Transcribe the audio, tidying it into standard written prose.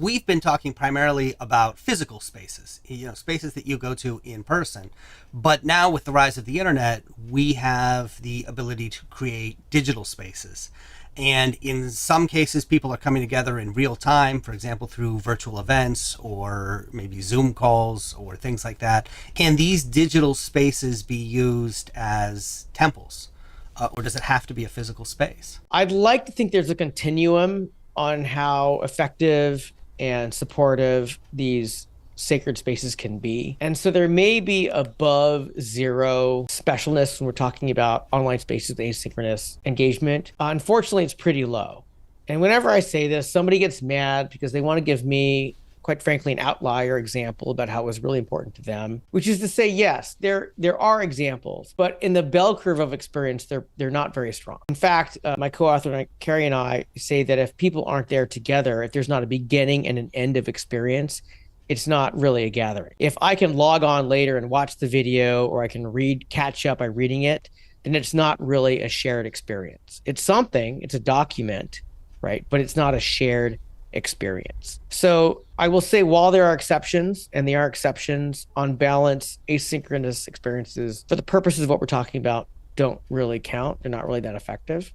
We've been talking primarily about physical spaces, spaces that you go to in person. But now with the rise of the internet, we have the ability to create digital spaces. And in some cases, people are coming together in real time, for example, through virtual events or maybe Zoom calls or things like that. Can these digital spaces be used as temples? Or does it have to be a physical space? I'd like to think there's a continuum on how effective and supportive these sacred spaces can be. And so there may be above zero specialness when we're talking about online spaces with asynchronous engagement. Unfortunately, it's pretty low. And whenever I say this, somebody gets mad because they want to give me, quite frankly, an outlier example about how it was really important to them, which is to say, yes, there are examples, but in the bell curve of experience, they're not very strong. In fact, my co-author Carrie and I say that if people aren't there together, if there's not a beginning and an end of experience, it's not really a gathering. If I can log on later and watch the video, or I can catch up by reading it, then it's not really a shared experience. It's something, it's a document, right? But it's not a shared experience. So I will say, while there are exceptions, and there are exceptions, on balance, asynchronous experiences, for the purposes of what we're talking about, don't really count. They're not really that effective.